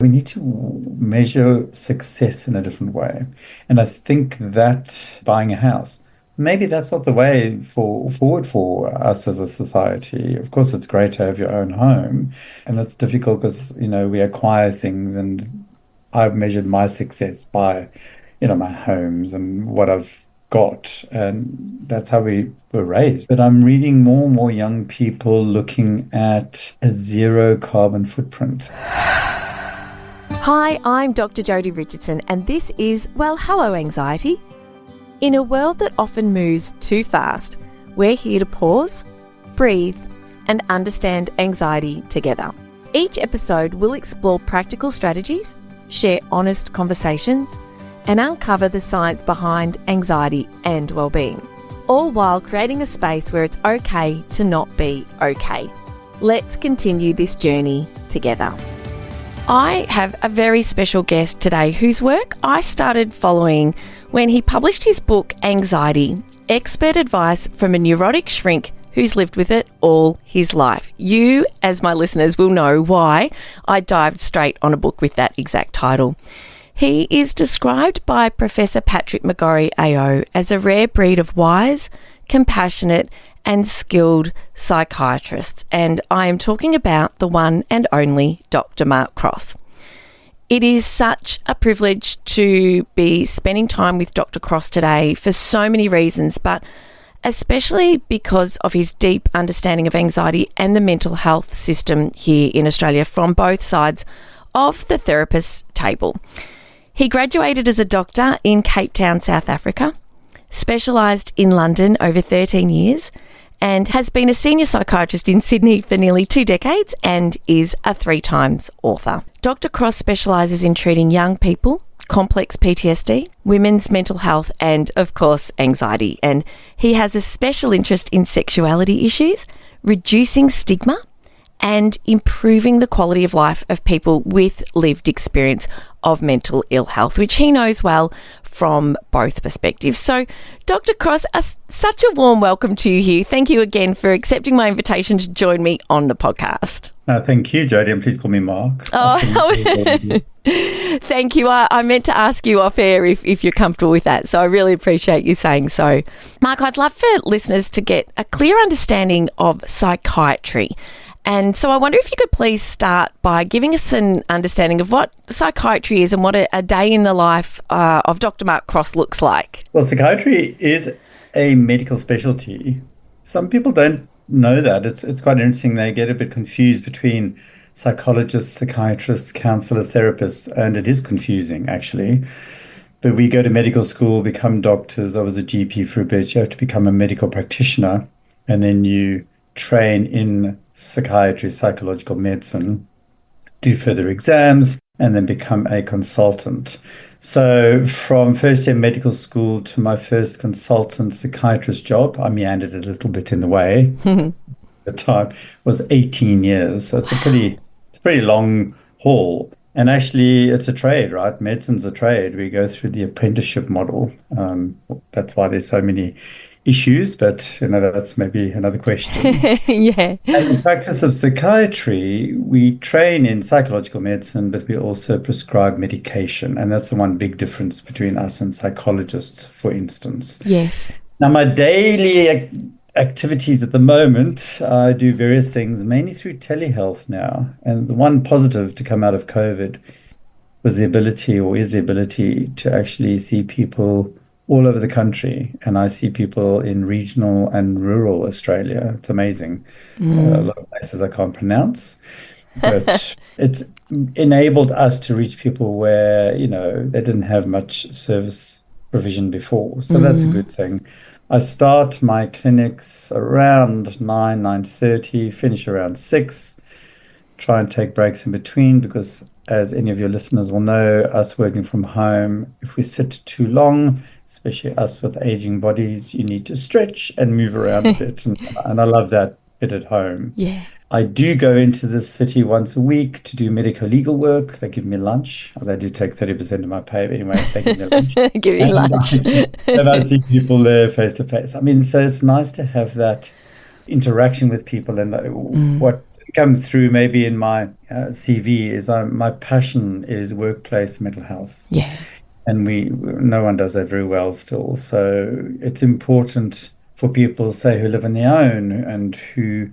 We need to measure success in a different way. And I think that buying a house, maybe that's not the way forward for us as a society. Of course, it's great to have your own home, and that's difficult because, we acquire things, and I've measured my success by, my homes and what I've got, and that's how we were raised. But I'm reading more and more young people looking at a zero carbon footprint. Hi, I'm Dr. Jodie Richardson, and this is Well, Hello Anxiety. In a world that often moves too fast, we're here to pause, breathe, and understand anxiety together. Each episode will explore practical strategies, share honest conversations, and uncover the science behind anxiety and well-being, all while creating a space where it's okay to not be okay. Let's continue this journey together. I have a very special guest today whose work I started following when he published his book, Anxiety, Expert Advice from a Neurotic Shrink Who's Lived with It All His Life. You, as my listeners, will know why I dived straight on a book with that exact title. He is described by Professor Patrick McGorry AO as a rare breed of wise, compassionate and skilled psychiatrists, and I am talking about the one and only Dr. Mark Cross. It is such a privilege to be spending time with Dr. Cross today for so many reasons, but especially because of his deep understanding of anxiety and the mental health system here in Australia from both sides of the therapist's table. He graduated as a doctor in Cape Town, South Africa, specialised in London over 13 years, and has been a senior psychiatrist in Sydney for nearly 2 decades and is a 3 times author. Dr. Cross specialises in treating young people, complex PTSD, women's mental health and, of course, anxiety. And he has a special interest in sexuality issues, reducing stigma and improving the quality of life of people with lived experience of mental ill health, which he knows well from both perspectives. So, Dr. Cross, such a warm welcome to you here. Thank you again for accepting my invitation to join me on the podcast. Thank you, Jodie, and please call me Mark. Thank you. I meant to ask you off air if you're comfortable with that, so I really appreciate you saying so. Mark, I'd love for listeners to get a clear understanding of psychiatry. And so I wonder if you could please start by giving us an understanding of what psychiatry is and what a day in the life of Dr. Mark Cross looks like. Well, psychiatry is a medical specialty. Some people don't know that. It's quite interesting. They get a bit confused between psychologists, psychiatrists, counselors, therapists, and it is confusing, actually. But we go to medical school, become doctors. I was a GP for a bit. You have to become a medical practitioner, and then you train in psychiatry, psychological medicine, do further exams, and then become a consultant. So from first year medical school to my first consultant psychiatrist job, I meandered a little bit in the way. The time was 18 years. So it's a pretty long haul. And actually, it's a trade, right? Medicine's a trade. We go through the apprenticeship model. That's why there's so many issues, but that's maybe another question. Yeah. And in practice of psychiatry, we train in psychological medicine, but we also prescribe medication. And that's the one big difference between us and psychologists, for instance. Yes. Now, my daily activities at the moment, I do various things, mainly through telehealth now. And the one positive to come out of COVID is the ability to actually see people all over the country, and I see people in regional and rural Australia. It's amazing. A lot of places I can't pronounce, but it's enabled us to reach people where, they didn't have much service provision before. So that's a good thing. I start my clinics around 9:30, finish around 6, try and take breaks in between because, as any of your listeners will know, us working from home, if we sit too long, especially us with aging bodies, you need to stretch and move around a bit. And I love that bit at home. Yeah. I do go into the city once a week to do medico-legal work. They give me lunch. They do take 30% of my pay. But anyway, they give me lunch. Give you lunch. And I see people there face to face. I mean, so it's nice to have that interaction with people and what come through maybe in my CV is my passion is workplace mental health. Yeah. And no one does that very well still. So it's important for people, say, who live on their own and who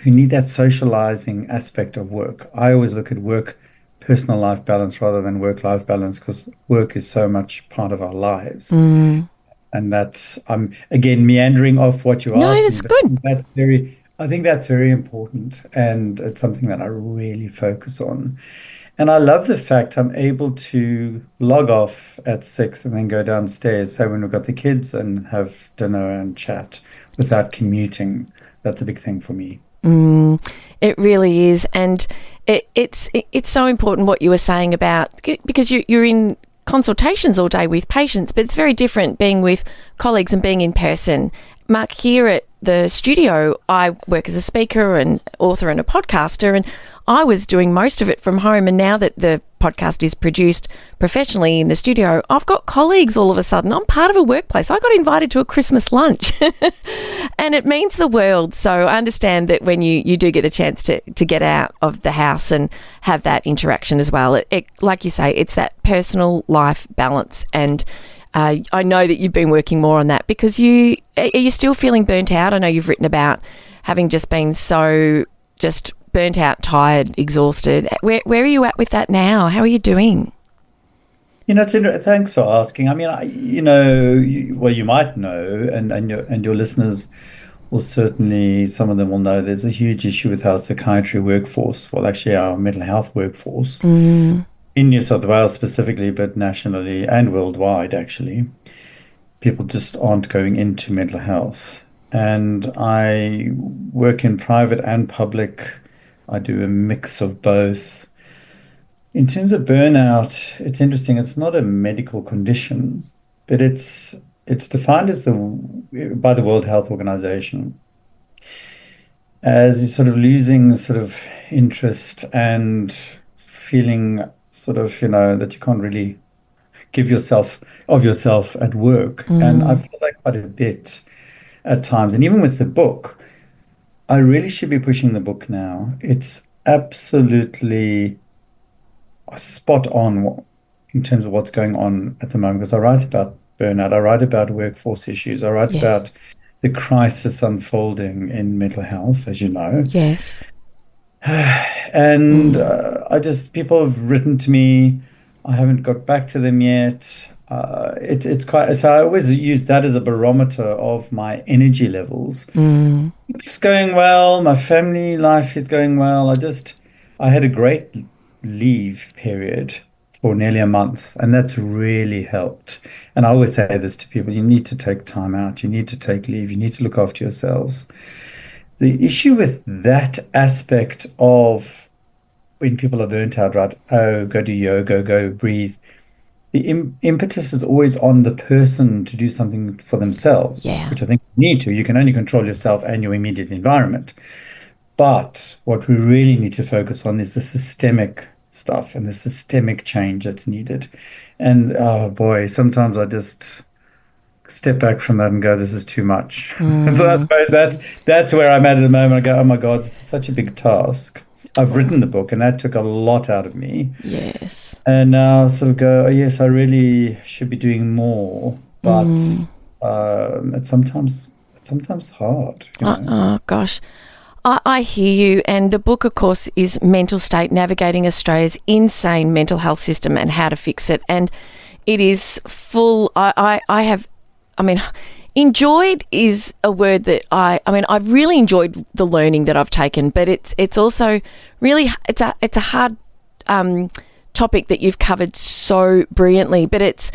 need that socializing aspect of work. I always look at work personal life balance rather than work life balance because work is so much part of our lives. Mm. And that's I'm again meandering off what you No, asked me, that's but good. I think that's very important and it's something that I really focus on. And I love the fact I'm able to log off at 6 and then go downstairs, say when we've got the kids and have dinner and chat without commuting. That's a big thing for me. Mm, it really is, and it's so important what you were saying about because you're in consultations all day with patients, but it's very different being with colleagues and being in person. Mark, here at the studio, I work as a speaker and author and a podcaster, and I was doing most of it from home. And now that the podcast is produced professionally in the studio, I've got colleagues all of a sudden. I'm part of a workplace. I got invited to a Christmas lunch and it means the world. So I understand that when you do get a chance to get out of the house and have that interaction as well, it like you say, it's that personal life balance. And I know that you've been working more on that because are you still feeling burnt out? I know you've written about having just been so just burnt out, tired, exhausted. Where are you at with that now? How are you doing? Thanks for asking. I mean, well, you might know, and your listeners will certainly, some of them will know, there's a huge issue with our psychiatry workforce. Well, actually, our mental health workforce Mm, in New South Wales specifically, but nationally and worldwide, actually. People just aren't going into mental health. And I work in private and public. I do a mix of both. In terms of burnout, it's interesting. It's not a medical condition, but it's defined by the World Health Organization as you sort of losing sort of interest and feeling sort of, that you can't really give yourself at work. And I mm, feel like quite a bit at times. And even with the book, I really should be pushing the book now. It's absolutely spot on in terms of what's going on at the moment because I write about burnout, I write about workforce issues, I write yeah. about the crisis unfolding in mental health, as you know. Yes. And Mm, people have written to me. I haven't got back to them yet. It's quite, so I always use that as a barometer of my energy levels. mm, It's going well. My family life is going well. I had a great leave period for nearly a month, and that's really helped. And I always say this to people, you need to take time out, you need to take leave, you need to look after yourselves. The issue with that aspect of when people are burnt out, right? Oh, go do yoga, go breathe. The impetus is always on the person to do something for themselves, yeah. which I think you need to. You can only control yourself and your immediate environment. But what we really need to focus on is the systemic stuff and the systemic change that's needed. And oh boy, sometimes I just step back from that and go, this is too much. So I Mm, suppose that's where I'm at the moment. I go, oh my God, this is such a big task. I've written the book and that took a lot out of me. yes. And now I sort of go, oh yes, I really should be doing more. But Mm, it's sometimes hard. oh, gosh. I hear you. And the book, of course, is Mental State Navigating Australia's Insane Mental Health System and How to Fix It. And it is full. I have, I mean, enjoyed is a word that I've really enjoyed the learning that I've taken, but it's also really, it's a hard topic that you've covered so brilliantly. But it's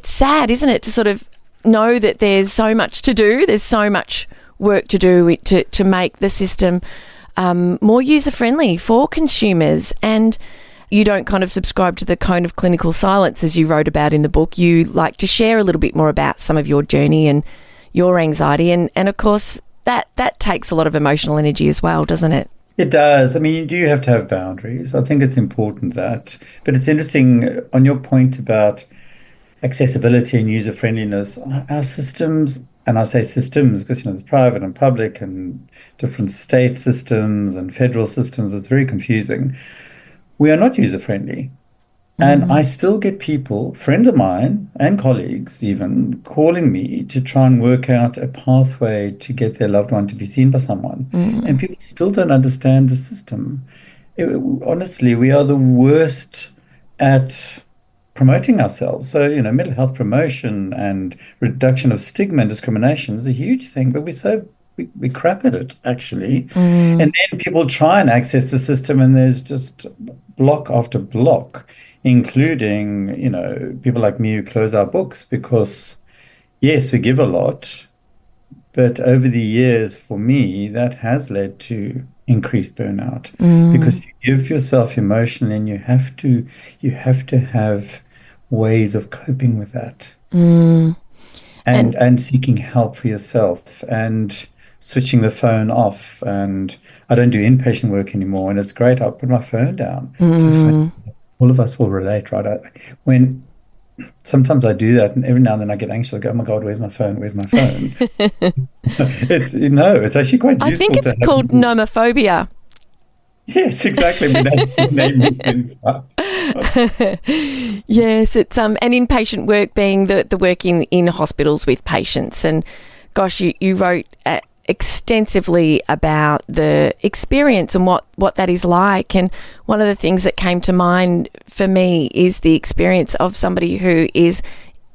sad, isn't it, to sort of know that there's so much to do. There's so much work to do to make the system more user-friendly for consumers. And you don't kind of subscribe to the cone of clinical silence, as you wrote about in the book. You like to share a little bit more about some of your journey and your anxiety. And of course, that takes a lot of emotional energy as well, doesn't it? It does. I mean, you do have to have boundaries. I think it's important that. But it's interesting on your point about accessibility and user friendliness. Our systems and I say systems because, there's private and public and different state systems and federal systems. It's very confusing. We are not user friendly. And I Mm, still get people, friends of mine and colleagues even, calling me to try and work out a pathway to get their loved one to be seen by someone. And mm, people still don't understand the system. Honestly, we are the worst at promoting ourselves. So, mental health promotion and reduction of stigma and discrimination is a huge thing, but we crap at it actually. mm, And then people try and access the system, and there's just block after block, including, people like me who close our books because, yes, we give a lot, but over the years, for me, that has led to increased burnout because mm, you give yourself emotionally and you have to have ways of coping with that mm. and And and seeking help for yourself and switching the phone off. And I don't do inpatient work anymore, and it's great. I'll put my phone down. So funny. mm. All of us will relate, right? When sometimes I do that, and every now and then I get anxious. I go, "Oh my God, where's my phone? Where's my phone?" It's actually quite I think useful to it's have called people. nomophobia. Yes, exactly. We name these things, right? Yes, it's and inpatient work being the work in hospitals with patients. And gosh, you wrote extensively about the experience and what that is like. And one of the things that came to mind for me is the experience of somebody who is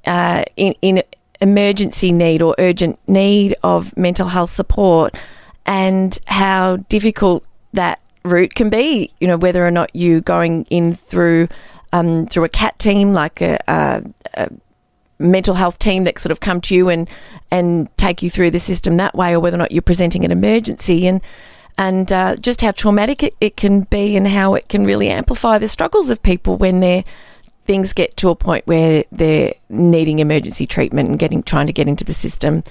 in emergency need or urgent need of mental health support, and how difficult that route can be. Whether or not you going in through a CAT team, like a mental health team that sort of come to you and take you through the system that way, or whether or not you're presenting an emergency, and just how traumatic it can be, and how it can really amplify the struggles of people when things get to a point where they're needing emergency treatment and trying to get into the system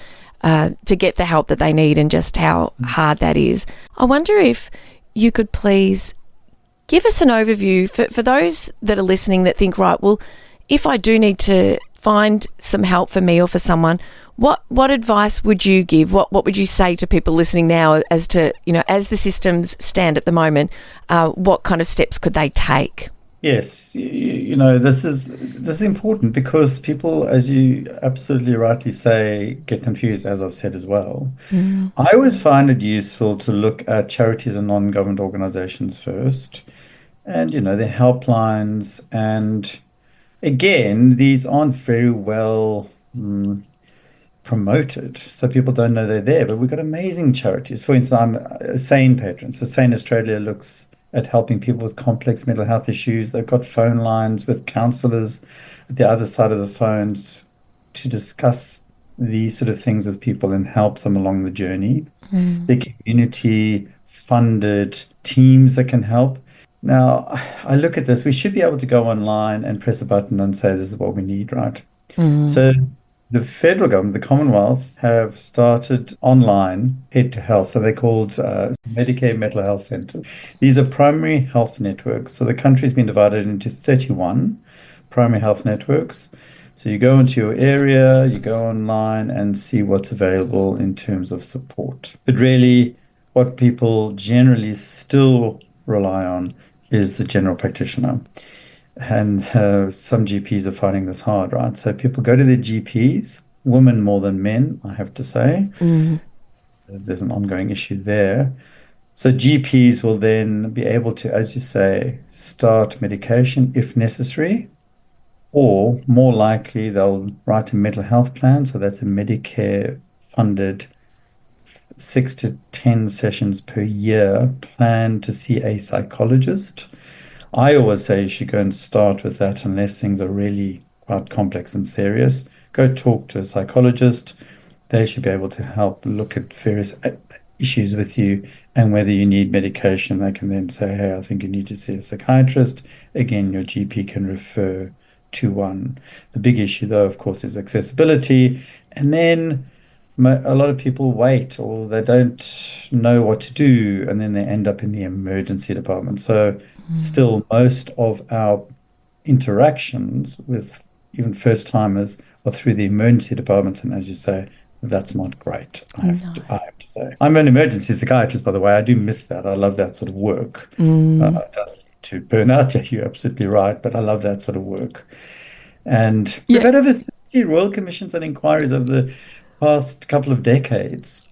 to get the help that they need, and just how hard that is. I wonder if you could please give us an overview for those that are listening that think, right, well, if I do need to find some help for me or for someone, what advice would you give? What would you say to people listening now as to, as the systems stand at the moment, what kind of steps could they take? Yes, this is important because people, as you absolutely rightly say, get confused, as I've said as well. Mm, I always find it useful to look at charities and non-government organizations first, and their helplines. And again, these aren't very well promoted, so people don't know they're there. But we've got amazing charities. For instance, I'm a SANE patron. So SANE Australia looks at helping people with complex mental health issues. They've got phone lines with counselors at the other side of the phones to discuss these sort of things with people and help them along the journey. mm, The community funded teams that can help. Now, I look at this, we should be able to go online and press a button and say, this is what we need, right? mm, So the federal government, the Commonwealth, have started online Head to Health. So they're called Medicare Mental Health Centers. These are primary health networks. So the country's been divided into 31 primary health networks. So you go into your area, you go online and see what's available in terms of support. But really, what people generally still rely on is the general practitioner. And some GPs are finding this hard, right? So people go to their GPs, women more than men, I have to say. mm, There's an ongoing issue there. So GPs will then be able to, as you say, start medication if necessary, or more likely they'll write a mental health plan. So that's a Medicare funded 6 to 10 sessions per year plan to see a psychologist. I always say you should go and start with that unless things are really quite complex and serious. Go talk to a psychologist. They should be able to help look at various issues with you, and whether you need medication. They can then say, hey, I think you need to see a psychiatrist. Again, your GP can refer to one. The big issue, though, of course, is accessibility. And then a lot of people wait, or they don't know what to do, and then they end up in the emergency department. So mm. still, most of our interactions with even first timers are through the emergency departments, and as you say, That's not great, No. I have to say. I'm an emergency psychiatrist, by the way. I do miss that. I love that sort of work. Mm. It does lead to burnout. Yeah, you're absolutely right, but I love that sort of work. And we've Yeah. had over 30 royal commissions and inquiries over the past couple of decades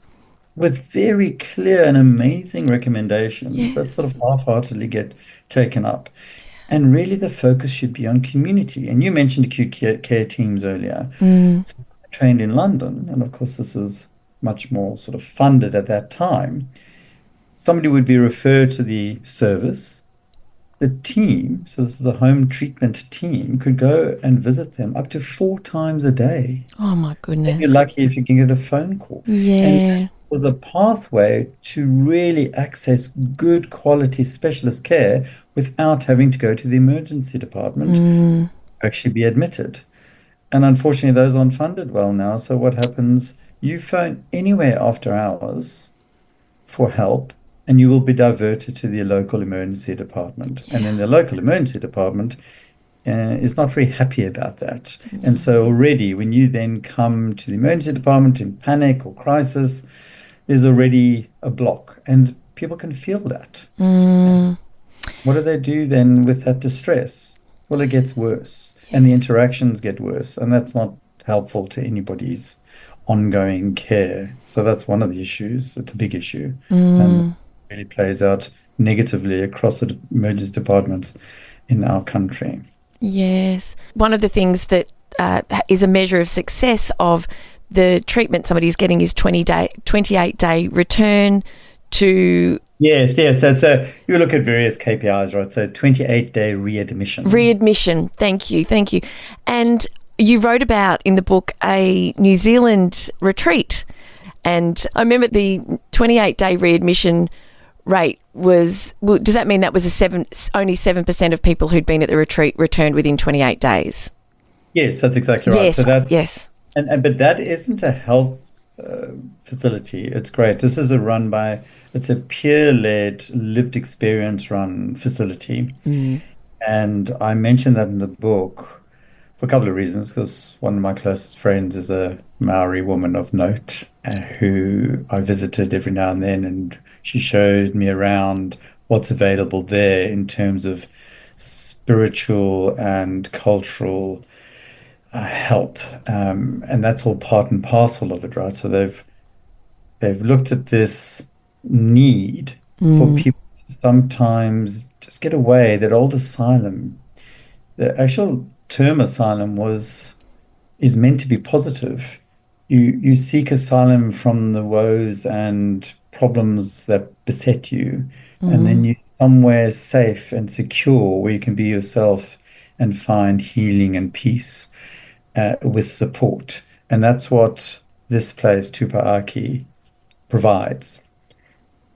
with very clear and amazing recommendations that sort Yes. of half-heartedly get taken up. And really, the focus should be on community. And you mentioned acute care teams earlier. Mm. So I trained in London, and of course, this was much more sort of funded at that time. Somebody would be referred to the service. The team, so this is a home treatment team, could go and visit them up to 4 times a day. Oh my And you're goodness. lucky if you can get a phone call. And that Yeah. was a pathway to really access good quality specialist care without having to go to the emergency department to Mm. actually be admitted. And unfortunately, those aren't funded well now. So what happens? You phone anywhere after hours for help, and you will be diverted to the local emergency department. And Yeah. then the local emergency department is not very happy about that. And No. so already, when you then come to the emergency department in panic or crisis, there's already a block, and people can feel that. Mm. What do they do then with that distress? Well, it gets worse, and the Yeah. interactions get worse, and that's not helpful to anybody's ongoing care. So that's one of the issues. It's a big issue, and Mm. really plays out negatively across the emergency departments in our country. Yes. One of the things that is a measure of success of the treatment somebody's getting is 28-day return to Yes, yes. So you look at various KPIs, right? So 28-day readmission. readmission. Thank you. Thank you. And you wrote about in the book a New Zealand retreat. And I remember the 28-day readmission rate was, well, does that mean that was only 7% of people who'd been at the retreat returned within 28 days? Yes, that's exactly right. Yes, So that yes. and but that isn't a health facility. It's great. This is it's a peer-led, lived experience run facility. Mm. And I mentioned that in the book for a couple of reasons, because one of my closest friends is a Maori woman of note who I visited every now and then, and she showed me around what's available there in terms of spiritual and cultural help, and that's all part and parcel of it, right? So they've looked at this need for Mm. people to sometimes just get away. That old asylum, the actual term asylum was is meant to be positive. You seek asylum from the woes and problems that beset you, and then Mm. you somewhere safe and secure where you can be yourself and find healing and peace with support. And that's what this place, Tupaaki, provides.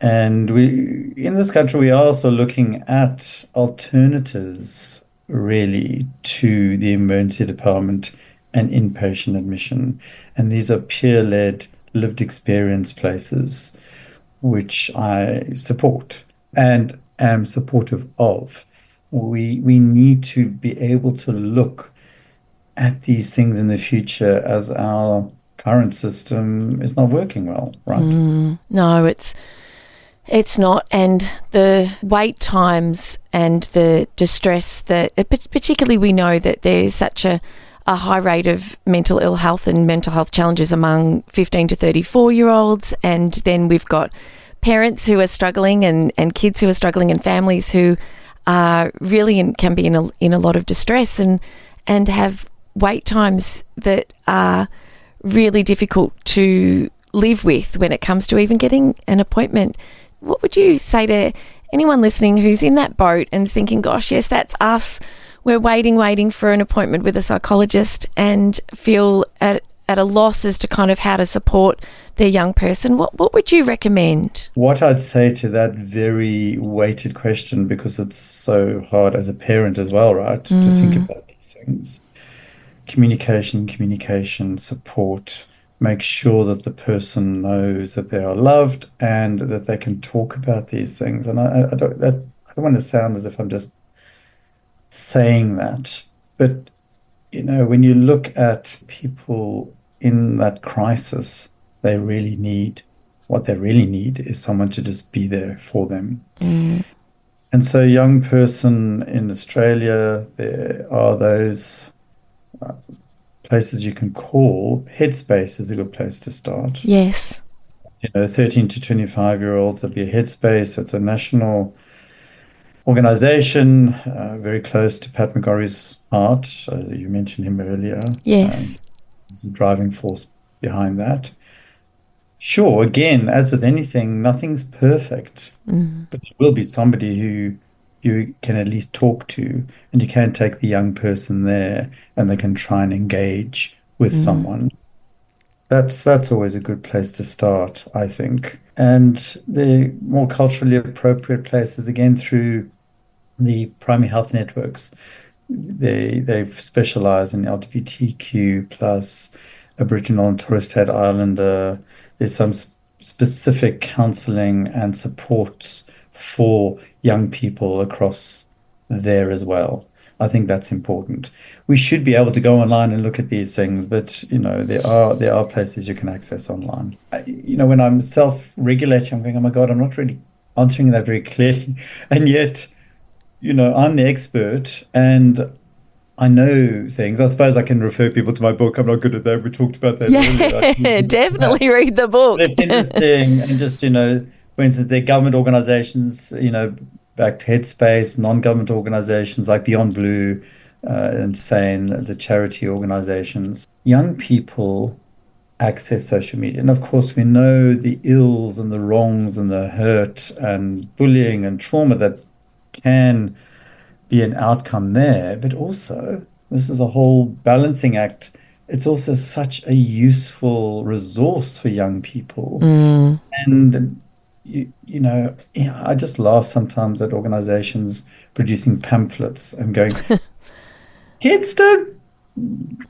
And we, in this country, we are also looking at alternatives really to the emergency department and inpatient admission. And these are peer-led, lived experience places, which I support and am supportive of. We need to be able to look at these things in the future as our current system is not working well, right? Mm. No, it's not, and the wait times and the distress that, particularly, we know that there is such a high rate of mental ill health and mental health challenges among 15 to 34-year-olds, and then we've got parents who are struggling and kids who are struggling and families who are really can be in a lot of distress and have wait times that are really difficult to live with when it comes to even getting an appointment. What would you say to anyone listening who's in that boat and thinking, gosh, yes, that's us. We're waiting for an appointment with a psychologist and feel at a loss as to kind of how to support their young person. What would you recommend? What I'd say to that very weighted question, because it's so hard as a parent as well, right, to think Mm. about these things. Communication, support, make sure that the person knows that they are loved and that they can talk about these things. And I don't want to sound as if I'm just saying that, but when you look at people in that crisis, they really need, what they really need is someone to just be there for them. Mm. And so, young person in Australia, there are those places you can call. Headspace is a good place to start. Yes. 13 to 25-year-olds, there'll be a Headspace. That's a national organization, very close to Pat McGorry's heart. You mentioned him earlier. Yes. He's the driving force behind that. Sure, again, as with anything, nothing's perfect, Mm. but there will be somebody who you can at least talk to, and you can take the young person there and they can try and engage with Mm. someone. That's always a good place to start, I think. And the more culturally appropriate places, again, through the primary health networks. They've specialized in LGBTQ plus Aboriginal and Torres Strait Islander. There's some specific counseling and supports for young people across there as well. I think that's important. We should be able to go online and look at these things, but there are places you can access online. When I'm self-regulating, I'm going, oh my God, I'm not really answering that very clearly. And yet, I'm the expert and I know things. I suppose I can refer people to my book. I'm not good at that. We talked about that earlier. Yeah, definitely read the book. But it's interesting. And just, for instance, there are government organizations, back to Headspace, non-government organizations like Beyond Blue, and SANE, the charity organizations. Young people access social media. And of course, we know the ills and the wrongs and the hurt and bullying and trauma that can be an outcome there, but also this is a whole balancing act. It's also such a useful resource for young people. Mm. And I just laugh sometimes at organizations producing pamphlets and going, kids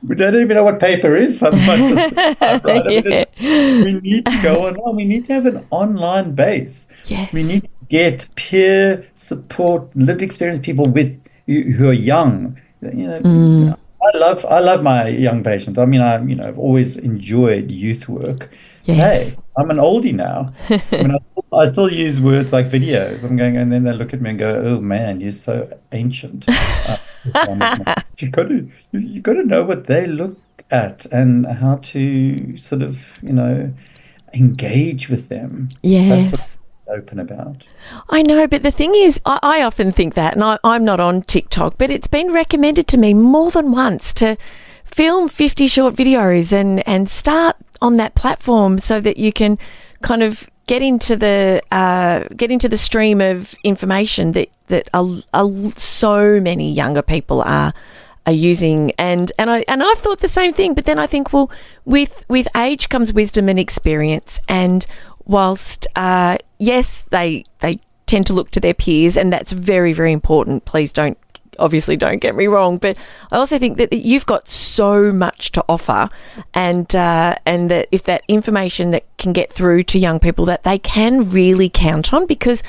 we don't even know what paper is sometimes at the time, right? I mean, Yeah. we need to go online. We need to have an online base. We Yes. need to get peer support, lived experience people with who are young. Mm. I love my young patients. I mean, I've always enjoyed youth work, but Yes. hey, I'm an oldie now. I mean, I still use words like videos. I'm going, and then they look at me and go, "Oh man, you're so ancient." You got to know what they look at and how to sort of, engage with them. That's what Yes. I'm open about. I know, but the thing is, I often think that, and I'm not on TikTok, but it's been recommended to me more than once to film 50 short videos and start on that platform so that you can kind of get into the stream of information that so many younger people are using, and I've thought the same thing. But then I think, well, with age comes wisdom and experience, and whilst yes, they tend to look to their peers, and that's very, very important. Please don't get me wrong, but I also think that you've got so much to offer, and that if that information that can get through to young people that they can really count on, because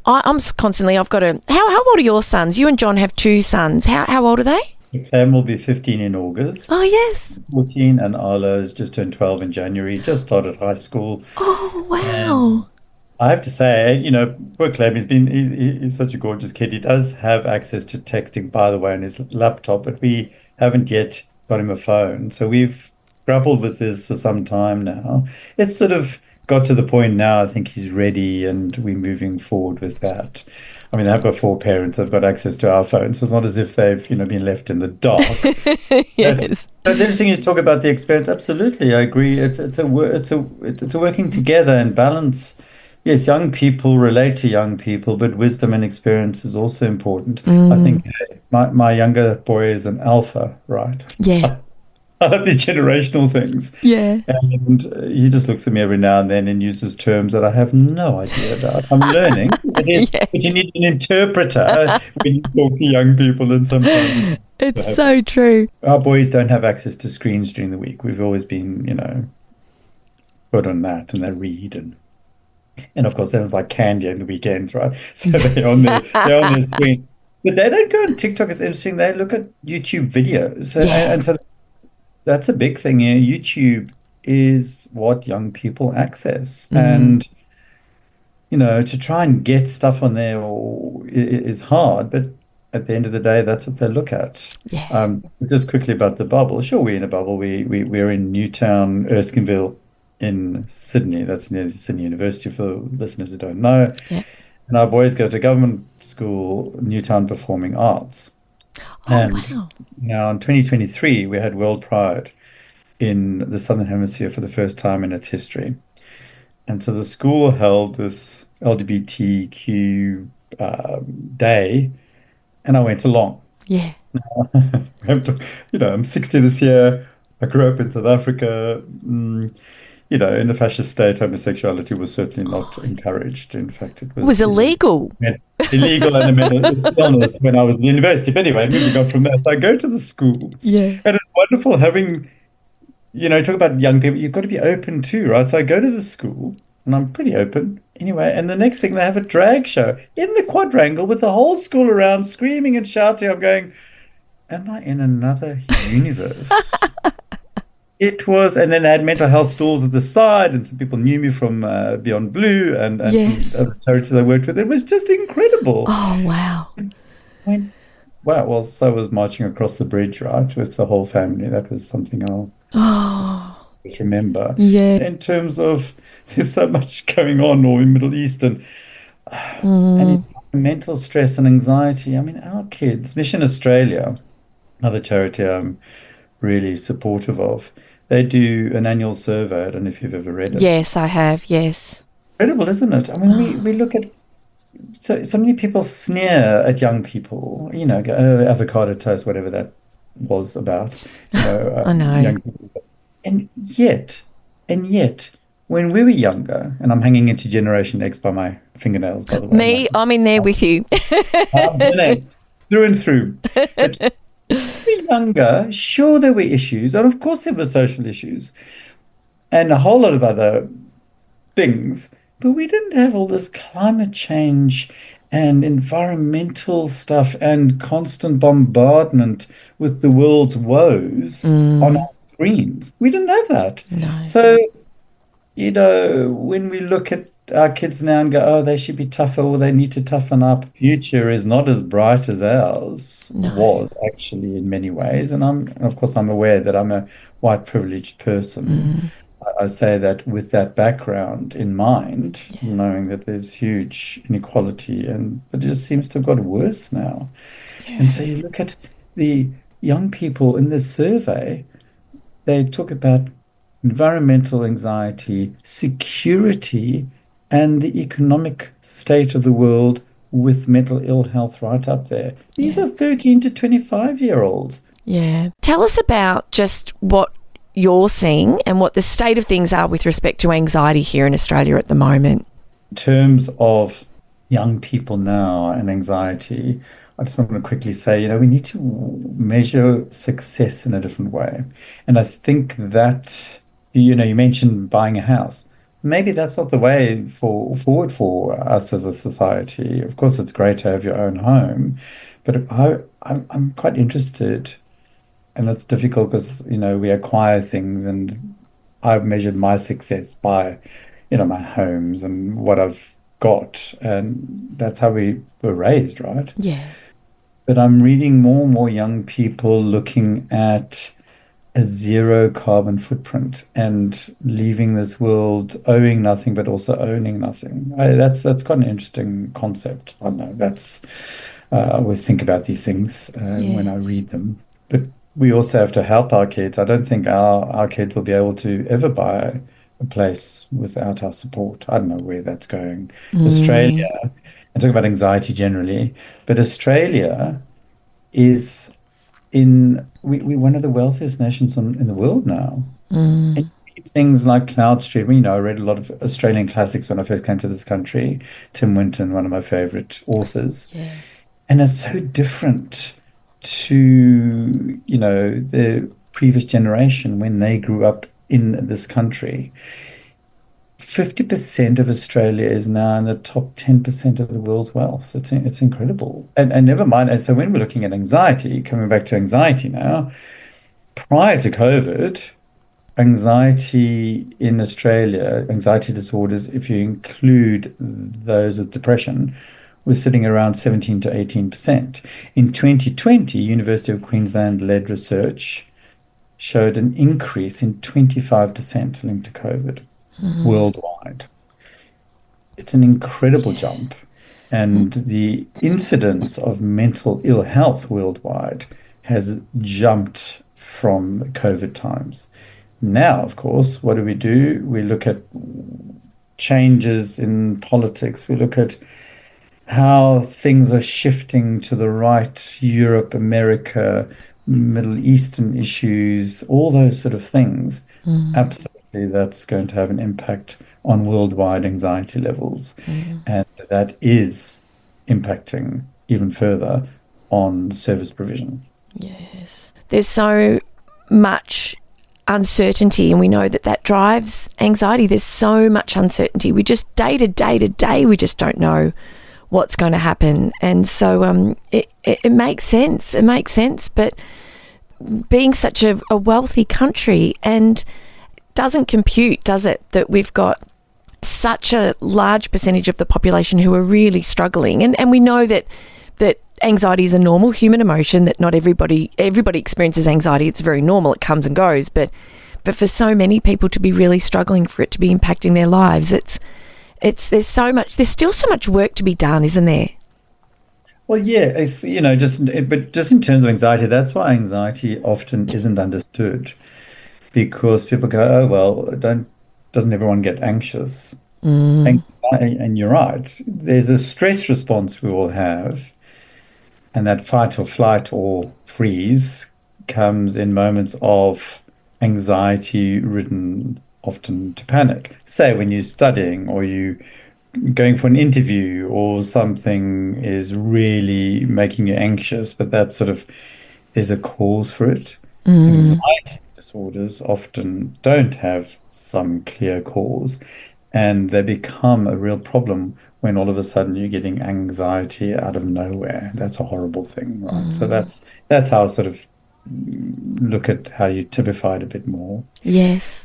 I'm constantly, I've got to, how old are your sons? You and John have two sons. How old are they? So Clem will be 15 in August, Oh, yes. 14, and Arlo's just turned 12 in January, just started high school. Oh, And wow. I have to say, poor Clem, he's such a gorgeous kid. He does have access to texting, by the way, on his laptop, but we haven't yet got him a phone. So we've grappled with this for some time now. It's sort of got to the point now, I think he's ready and we're moving forward with that. I mean, they've got four parents, they've got access to our phones. So it's not as if they've, been left in the dark. But Yes. it's interesting you talk about the experience. Absolutely, I agree. It's a working together and balance. Yes, young people relate to young people, but wisdom and experience is also important. I Mm, think my younger boy is an alpha, right? yeah. I love these generational things. Yeah. And he just looks at me every now and then and uses terms that I have no idea about. I'm learning, Yeah. but you need an interpreter when you talk to young people, and sometimes It's it's so true. our boys don't have access to screens during the week. We've always been, put on that, and they read, and of course there's like candy on the weekends, right? So they're on their screen. But they don't go on TikTok. It's interesting. They look at YouTube videos, and, Yeah. and so That's a big thing. Yeah, YouTube is what young people access. Mm, And, to try and get stuff on there is hard, but at the end of the day, that's what they look at. yeah, Just quickly about the bubble. Sure, we're in a bubble. We're in Newtown, Erskineville in Sydney. That's near Sydney University for listeners who don't know. yeah. And our boys go to government school, Newtown Performing Arts. Oh, And wow. now in 2023, we had World Pride in the Southern Hemisphere for the first time in its history. And so the school held this LGBTQ day, and I went along. Yeah. I'm, I'm 60 this year. I grew up in South Africa. In the fascist state, homosexuality was certainly not encouraged. In fact, it It was was illegal. illegal and a mental illness when I was at university. But anyway, moving on from that, I go to the school, Yeah. and it's wonderful having talk about young people, you've got to be open too, right? So I go to the school and I'm pretty open anyway. And the next thing they have a drag show in the quadrangle with the whole school around screaming and shouting. I'm going, am I in another universe? It was, and then they had mental health stalls at the side, and some people knew me from Beyond Blue and some Yes. other charities I worked with. It was just incredible. Oh, wow. I went, wow, well, so was marching across the bridge, right, with the whole family. That was something I'll Oh, always remember. yeah. In terms of there's so much going on or in Middle East and Mm, mental stress and anxiety. I mean, our kids, Mission Australia, another charity I'm really supportive of, they do an annual survey. I don't know if you've ever read it. yes, I have. Yes. Incredible, isn't it? I mean, we look at so many people sneer at young people, go, oh, avocado toast, whatever that was about, I know. young people. And yet, and yet, when we were younger, and I'm hanging into Generation X by my fingernails, by the way, Me, I'm in there with you. I'm Gen X through and through. But when we were younger, sure, there were issues, and of course there were social issues, and a whole lot of other things, but we didn't have all this climate change and environmental stuff and constant bombardment with the world's woes on Mm, our screens. We didn't have that. no, So, when we look at our kids now and go, oh, they should be tougher or they need to toughen up, future is not as bright as ours no. was actually in many ways. And of course, I'm aware that I'm a white privileged person. Mm, I say that with that background in mind, yeah, knowing that there's huge inequality and but it just seems to have got worse now. And so yeah, you look at the young people in this survey, they talk about environmental anxiety, security, and the economic state of the world with mental ill health right up there. These yeah, are 13 to 25-year-olds. yeah. Tell us about just what you're seeing and what the state of things are with respect to anxiety here in Australia at the moment. In terms of young people now and anxiety, I just want to quickly say, we need to measure success in a different way. And I think that, you mentioned buying a house. Maybe that's not the way forward for us as a society. Of course, it's great to have your own home, but I'm quite interested, and it's difficult because, we acquire things, and I've measured my success by, my homes and what I've got, and that's how we were raised, right? Yeah, But I'm reading more and more young people looking at a zero carbon footprint and leaving this world owing nothing, but also owning nothing. That's quite an interesting concept. I don't know. I always think about these things yeah. when I read them. But we also have to help our kids. I don't think our kids will be able to ever buy a place without our support. I don't know where that's going. Australia, Mm, I talk about anxiety generally, but Australia is we're one of the wealthiest nations in the world now. And mm, things like Cloud Street, I read a lot of Australian classics when I first came to this country. Tim Winton, one of my favorite authors. yeah, And it's so different to, the previous generation when they grew up in this country. 50% of Australia is now in the top 10% of the world's wealth. It's incredible. And never mind. And so when we're looking at anxiety, coming back to anxiety now, prior to COVID, anxiety in Australia, anxiety disorders, if you include those with depression, was sitting around 17 to 18%. In 2020, University of Queensland led research showed an increase in 25% linked to COVID worldwide. It's an incredible jump. And the incidence of mental ill health worldwide has jumped from COVID times. Now, of course, what do? We look at changes in politics. We look at how things are shifting to the right, Europe, America, Middle Eastern issues, all those sort of things. Absolutely, that's going to have an impact on worldwide anxiety levels. And that is impacting even further on service provision. Yes. There's so much uncertainty, and we know that that drives anxiety. There's so much uncertainty. We just day to day, we just don't know what's going to happen. And so it makes sense. It makes sense. But being such a wealthy country, and doesn't compute, does it, that we've got such a large percentage of the population who are really struggling. And we know that anxiety is a normal human emotion, that not everybody experiences anxiety. It's very normal. It comes and goes. But for so many people to be really struggling, for it to be impacting their lives, there's still so much work to be done, isn't there? Well, yeah, it's, but just in terms of anxiety, that's why anxiety often isn't understood, because people go, oh, well, doesn't everyone get anxious? And you're right. There's a stress response we all have, and that fight or flight or freeze comes in moments of anxiety ridden, often to panic. Say when you're studying or you going for an interview, or something is really making you anxious, but that sort of, there's a cause for it. Anxiety disorders often don't have some clear cause, and they become a real problem when all of a sudden you're getting anxiety out of nowhere. That's a horrible thing, right? So that's how I sort of look at how you typify it a bit more. Yes.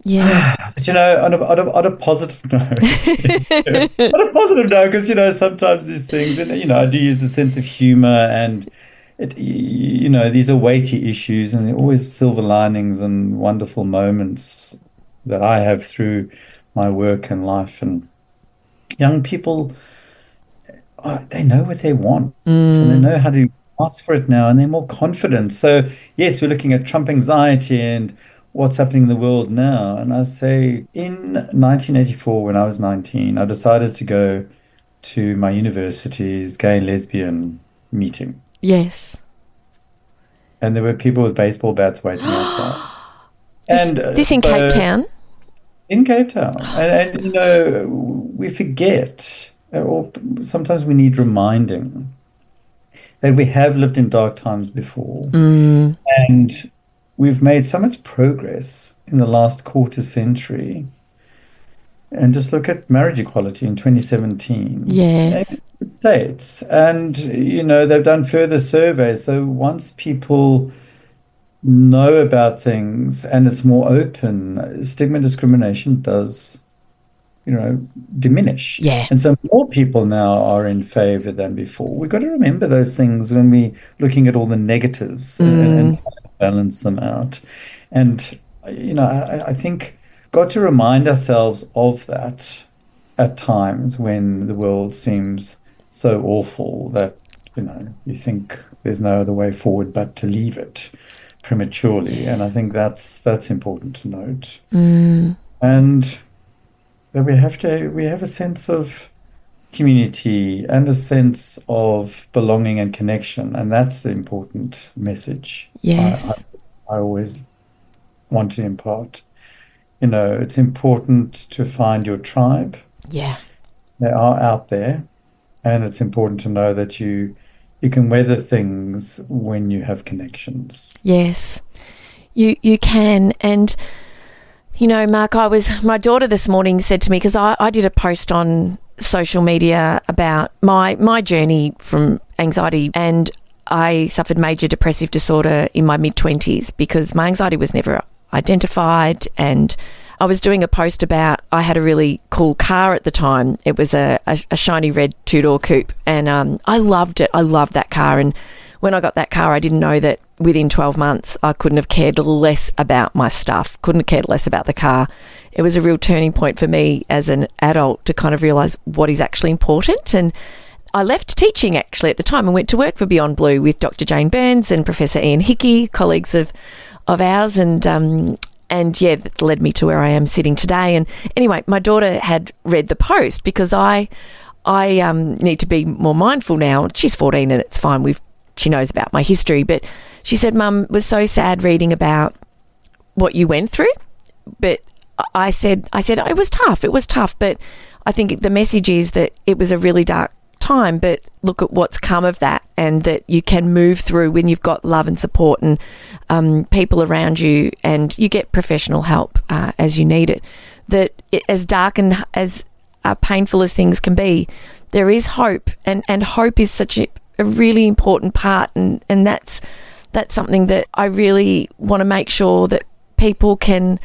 Yeah. But on a positive note, on a positive note, because sometimes these things, and I do use a sense of humor, and these are weighty issues, and they're always silver linings and wonderful moments that I have through my work and life. And young people, they know what they want, and they know how to ask for it now, and they're more confident. So yes, we're looking at Trump anxiety and what's happening in the world now. And I say, in 1984, when I was 19, I decided to go to my university's gay and lesbian meeting. Yes. And there were people with baseball bats waiting outside. This in Cape Town? In Cape Town. And we forget, or sometimes we need reminding, that we have lived in dark times before. And we've made so much progress in the last quarter century. And just look at marriage equality in 2017. Yeah. States. And, they've done further surveys. So once people know about things and it's more open, stigma and discrimination does, diminish. Yeah. And so more people now are in favor than before. We've got to remember those things when we're looking at all the negatives and balance them out. And, I think got to remind ourselves of that at times when the world seems so awful that, you think there's no other way forward but to leave it prematurely. And I think that's important to note. And that we have a sense of community and a sense of belonging and connection, and that's the important message. Yes. I always want to impart. It's important to find your tribe. Yeah. They are out there, and it's important to know that you can weather things when you have connections. Yes, you can. And Mark, my daughter this morning said to me, because I did a post on social media about my journey from anxiety, and I suffered major depressive disorder in my mid-20s because my anxiety was never identified, and I was doing a post about I had a really cool car at the time. It was a shiny red two-door coupe, and I loved it. I loved that car, and when I got that car, I didn't know that within 12 months I couldn't have cared less about my stuff, couldn't have cared less about the car. It was a real turning point for me as an adult to kind of realise what is actually important. And I left teaching actually at the time and went to work for Beyond Blue with Dr. Jane Burns and Professor Ian Hickey, colleagues of ours, and yeah, that led me to where I am sitting today. And anyway, my daughter had read the post because I need to be more mindful now. She's 14 and it's fine. She knows about my history, but she said, "Mum, it was so sad reading about what you went through." But I said, it was tough, but I think the message is that it was a really dark time, but look at what's come of that, and that you can move through when you've got love and support and people around you, and you get professional help as you need it. That as dark and as painful as things can be, there is hope, and hope is such a really important part, and that's something that I really want to make sure that people can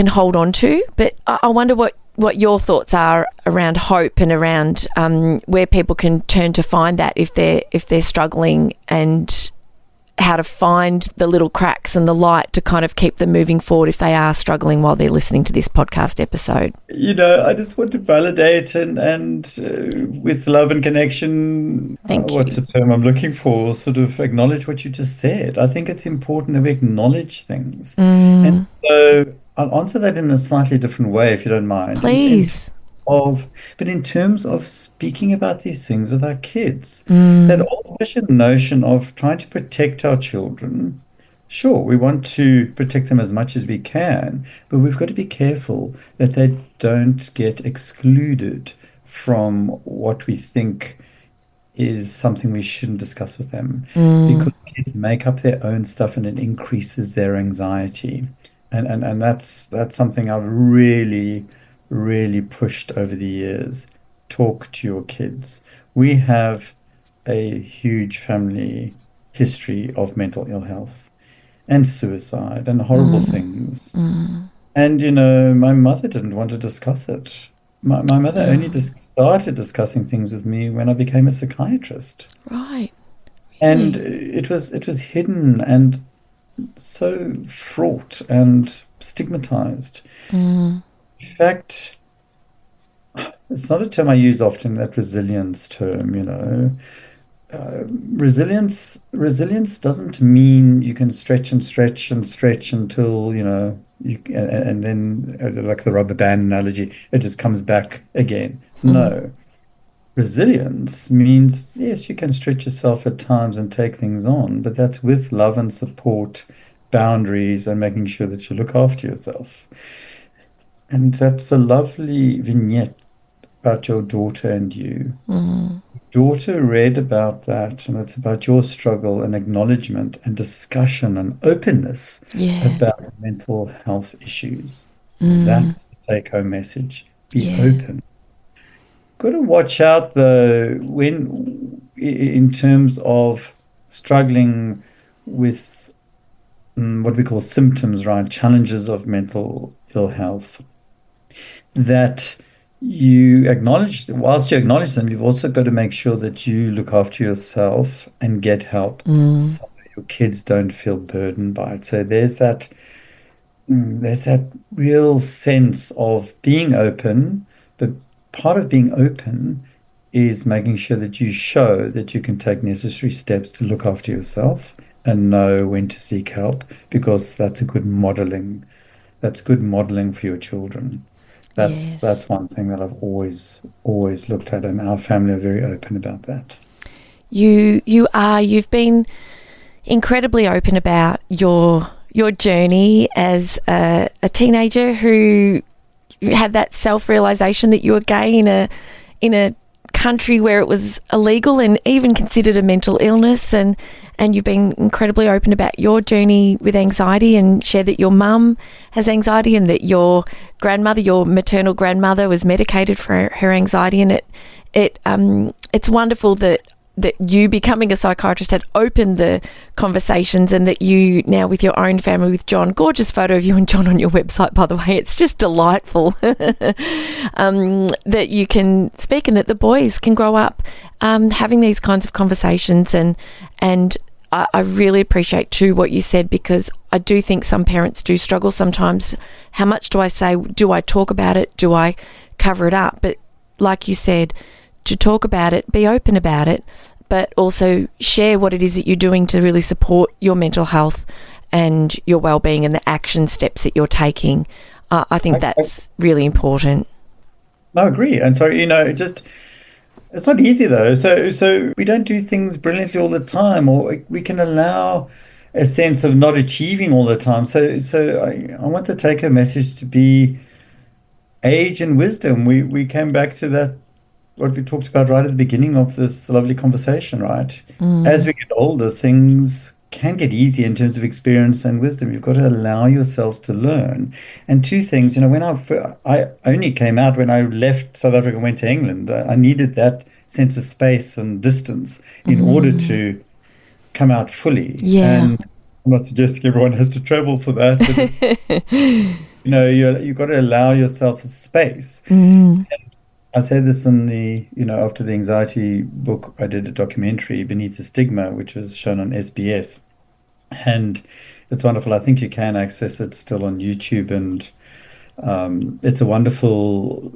hold on to. But I wonder what your thoughts are around hope and around where people can turn to find that if they're struggling, and how to find the little cracks and the light to kind of keep them moving forward if they are struggling while they're listening to this podcast episode. I just want to validate and with love and connection, what's the term I'm looking for, sort of acknowledge what you just said. I think it's important that we acknowledge things. And so I'll answer that in a slightly different way, if you don't mind. Please. But in terms of speaking about these things with our kids, that old-fashioned notion of trying to protect our children, sure, we want to protect them as much as we can, but we've got to be careful that they don't get excluded from what we think is something we shouldn't discuss with them, because kids make up their own stuff and it increases their anxiety. And that's something I've really pushed over the years. Talk to your kids. We have a huge family history of mental ill health and suicide and horrible things. And, my mother didn't want to discuss it. My mother only just started discussing things with me when I became a psychiatrist. Right. And it was hidden and so fraught and stigmatized. In fact, it's not a term I use often, that resilience term, Resilience doesn't mean you can stretch and stretch and stretch until, and then, like the rubber band analogy, it just comes back again. No. Resilience means, yes, you can stretch yourself at times and take things on, but that's with love and support, boundaries, and making sure that you look after yourself. And that's a lovely vignette about your daughter and you. Daughter read about that, and it's about your struggle and acknowledgement and discussion and openness about mental health issues. That's the take-home message. Be open. Got to watch out though when, in terms of struggling with what we call symptoms, right? Challenges of mental ill health, that whilst you acknowledge them, you've also got to make sure that you look after yourself and get help so your kids don't feel burdened by it. So there's that real sense of being open, but part of being open is making sure that you show that you can take necessary steps to look after yourself and know when to seek help, because that's good modeling for your children. That's one thing that I've always looked at, and our family are very open about that. You've been incredibly open about your journey as a teenager who had that self-realization that you were gay in a country where it was illegal and even considered a mental illness, and you've been incredibly open about your journey with anxiety, and shared that your mum has anxiety and that your maternal grandmother was medicated for her anxiety, and it's wonderful that that you becoming a psychiatrist had opened the conversations, and that you now with your own family with John, gorgeous photo of you and John on your website, by the way, it's just delightful, that you can speak and that the boys can grow up having these kinds of conversations. And I really appreciate too what you said, because I do think some parents do struggle sometimes. How much do I say? Do I talk about it? Do I cover it up? But like you said, to talk about it, be open about it, but also share what it is that you're doing to really support your mental health and your well-being and the action steps that you're taking. I think that's really important. I agree. And so, it's not easy though. So we don't do things brilliantly all the time, or we can allow a sense of not achieving all the time. So I want the take-home message to be age and wisdom. We came back to that, what we talked about right at the beginning of this lovely conversation, right? As we get older, things can get easier in terms of experience and wisdom. You've got to allow yourselves to learn. And two things, when I only came out when I left South Africa and went to England. I needed that sense of space and distance in order to come out fully. Yeah. And I'm not suggesting everyone has to travel for that, but you've got to allow yourself a space. I say this in after the anxiety book, I did a documentary, Beneath the Stigma, which was shown on SBS. And it's wonderful. I think you can access it still on YouTube. And it's a wonderful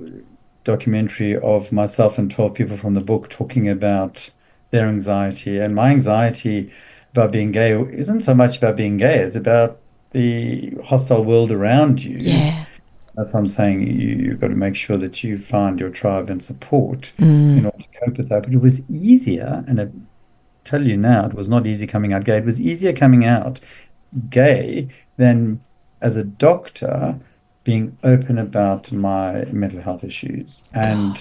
documentary of myself and 12 people from the book talking about their anxiety. And my anxiety about being gay isn't so much about being gay, it's about the hostile world around you. Yeah. That's what I'm saying. You've got to make sure that you find your tribe and support in order to cope with that. But it was easier, and I tell you now, it was not easy coming out gay. It was easier coming out gay than as a doctor being open about my mental health issues. And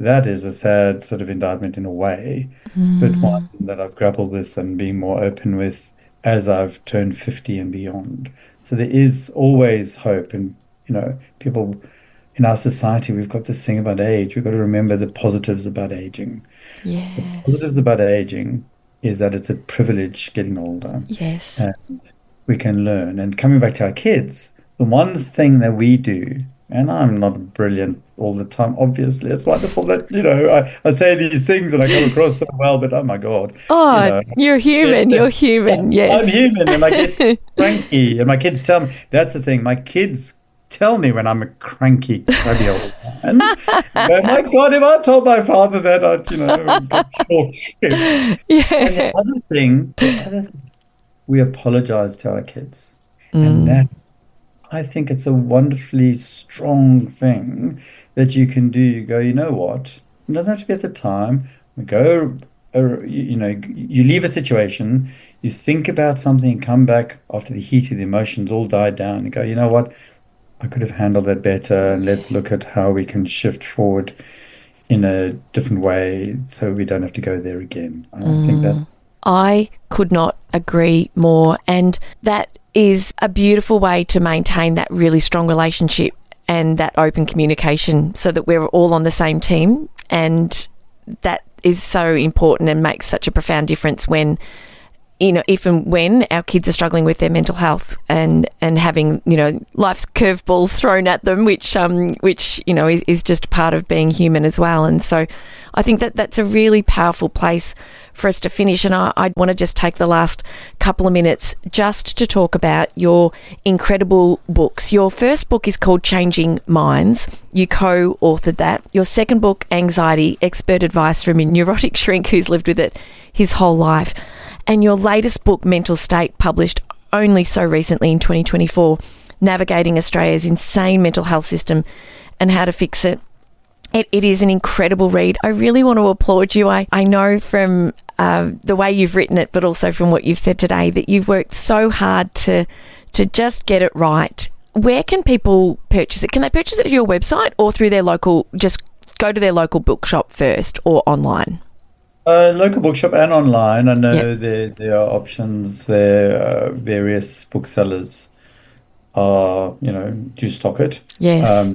that is a sad sort of indictment in a way, but one that I've grappled with and being more open with as I've turned 50 and beyond. So there is always hope. And people in our society, we've got this thing about age. We've got to remember the positives about aging. The Yes. positives about aging is that it's a privilege getting older. Yes. And we can learn. And coming back to our kids, the one thing that we do, and I'm not brilliant all the time, obviously. It's wonderful that, I say these things and I come across so well, but oh my God, Oh, you're human. You're human. I'm Yes. human and I get cranky. And my kids tell me, that's the thing, my kids tell me when I'm a cranky, crabby old man. Oh my God, if I told my father that, I'd, get short shrift. And Yeah. the other thing, we apologize to our kids. And that, I think it's a wonderfully strong thing that you can do. You go, you know what? It doesn't have to be at the time. We go, you leave a situation, you think about something, come back after the heat of the emotions all died down, and go, you know what? I could have handled that better. And let's look at how we can shift forward in a different way so we don't have to go there again. I think that's I could not agree more. And that is a beautiful way to maintain that really strong relationship and that open communication so that we're all on the same team. And that is so important and makes such a profound difference when, if and when our kids are struggling with their mental health and having, life's curveballs thrown at them, which is just part of being human as well. And so I think that that's a really powerful place for us to finish. And I want to just take the last couple of minutes just to talk about your incredible books. Your first book is called Changing Minds. You co-authored that. Your second book, Anxiety, expert advice from a neurotic shrink who's lived with it his whole life. And your latest book, Mental State, published only so recently in 2024, Navigating Australia's Insane Mental Health System and How to Fix It. It is an incredible read. I really want to applaud you. I know from the way you've written it, but also from what you've said today, that you've worked so hard to just get it right. Where can people purchase it? Can they purchase it through your website or through their local, just go to their local bookshop first, or online? Local bookshop and online. I know Yep. there are options there. Various booksellers do stock it. Yes.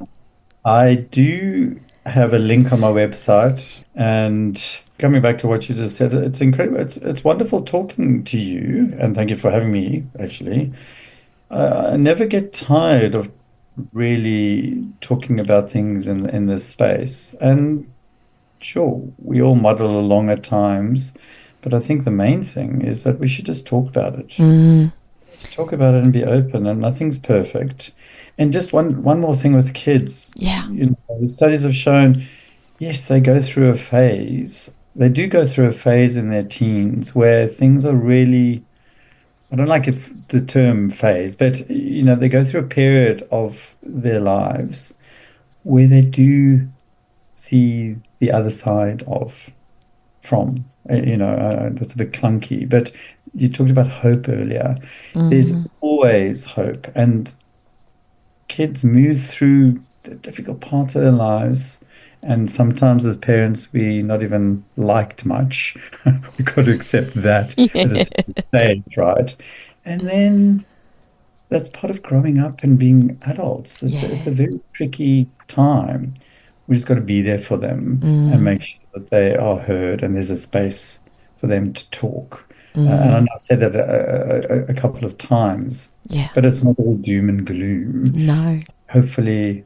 I do have a link on my website, and coming back to what you just said, it's incredible. It's wonderful talking to you, and thank you for having me, actually. I never get tired of really talking about things in this space. And sure, we all muddle along at times, but I think the main thing is that we should just talk about it. Mm, To talk about it and be open, and nothing's perfect. And just one more thing with kids, yeah. the studies have shown, yes, they go through a phase. They do go through a phase in their teens where things are really, I don't like if the term phase, but they go through a period of their lives where they do see the other side of from. That's a bit clunky, but you talked about hope earlier. There's Mm, always hope, and kids move through the difficult parts of their lives. And sometimes, as parents, we not even liked much. We've got to accept that at a yeah. certain stage, right? And then that's part of growing up and being adults. It's a Yeah. very tricky time. We just got to be there for them and Mm, make sure that they are heard and there's a space for them to talk. And I mm, know I've said that a couple of times, yeah. but it's not all doom and gloom. No. Hopefully,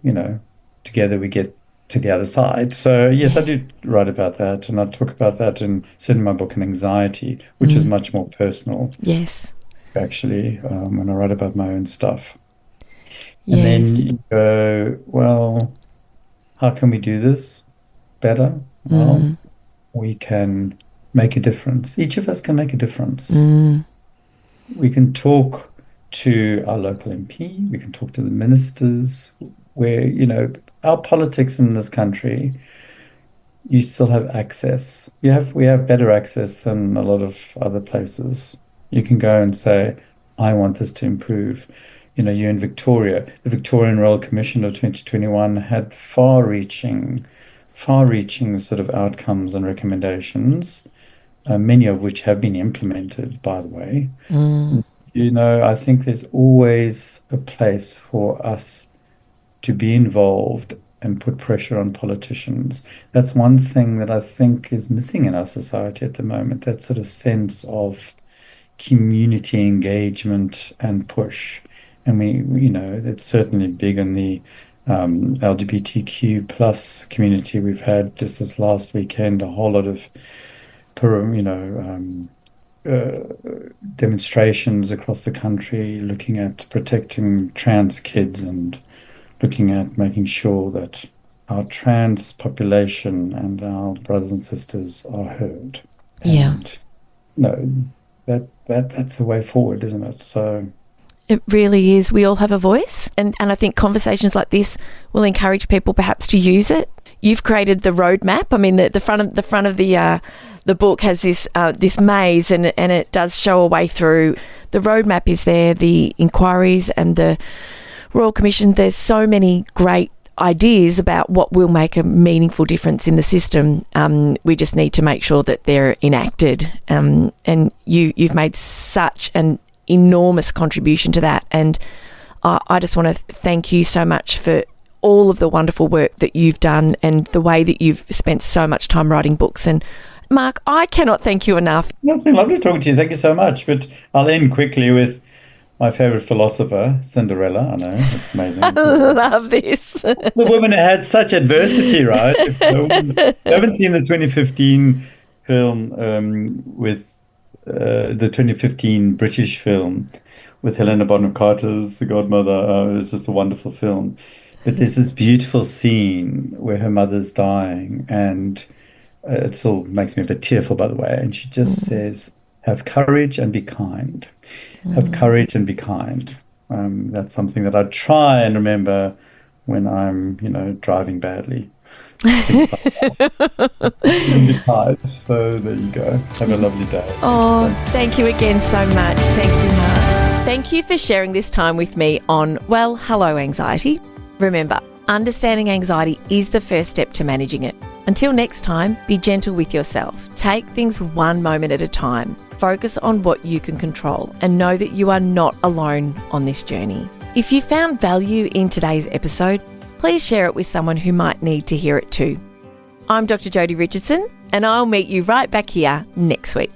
together we get to the other side. So yes, I Yeah. do write about that, and I talk about that in certainly my book on anxiety, which is Mm, much more personal, yes. actually, when I write about my own stuff. And then Yes. you go, well, how can we do this better? Well, Mm, we can make a difference. Each of us can make a difference. mm, We can talk to our local MP, we can talk to the ministers, where, our politics in this country, you still have access. We have better access than a lot of other places. You can go and say, I want this to improve. You're in Victoria. The Victorian Royal Commission of 2021 had far-reaching sort of outcomes and recommendations, many of which have been implemented, by the way. mm, I think there's always a place for us to be involved and put pressure on politicians. That's one thing that I think is missing in our society at the moment, that sort of sense of community engagement and push. And it's certainly big in the LGBTQ plus community. We've had just this last weekend a whole lot of, uh, demonstrations across the country looking at protecting trans kids and looking at making sure that our trans population and our brothers and sisters are heard. yeah. And no, that's the way forward, isn't it? So It really is. We all have a voice, and I think conversations like this will encourage people perhaps to use it. You've created the roadmap. I mean, the front of the book has this maze, and it does show a way through. The roadmap is there. The inquiries and the Royal Commission. There's so many great ideas about what will make a meaningful difference in the system. We just need to make sure that they're enacted. And you've made such an enormous contribution to that, and I just want to thank you so much for all of the wonderful work that you've done and the way that you've spent so much time writing books. And Mark, I cannot thank you enough. no, it's been lovely talking to you. Thank you so much. But I'll end quickly with my favorite philosopher, Cinderella. I know, it's amazing. I love this. The woman had such adversity, right? If you haven't seen the 2015 film with the 2015 British film with Helena Bonham Carter's The Godmother. It was just a wonderful film. But there's this beautiful scene where her mother's dying, and it still makes me a bit tearful, by the way. And she just Mm, says, have courage and be kind. Have mm. courage and be kind. That's something that I try and remember when I'm, driving badly. Things like be kind. So there you go. Have a lovely day. Thank you so Oh, much. thank you again so much. Thank you, Mark. Thank you for sharing this time with me on Well, Hello Anxiety. Remember, understanding anxiety is the first step to managing it. Until next time, be gentle with yourself. Take things one moment at a time. Focus on what you can control and know that you are not alone on this journey. If you found value in today's episode, please share it with someone who might need to hear it too. I'm Dr. Jodie Richardson. and I'll meet you right back here next week.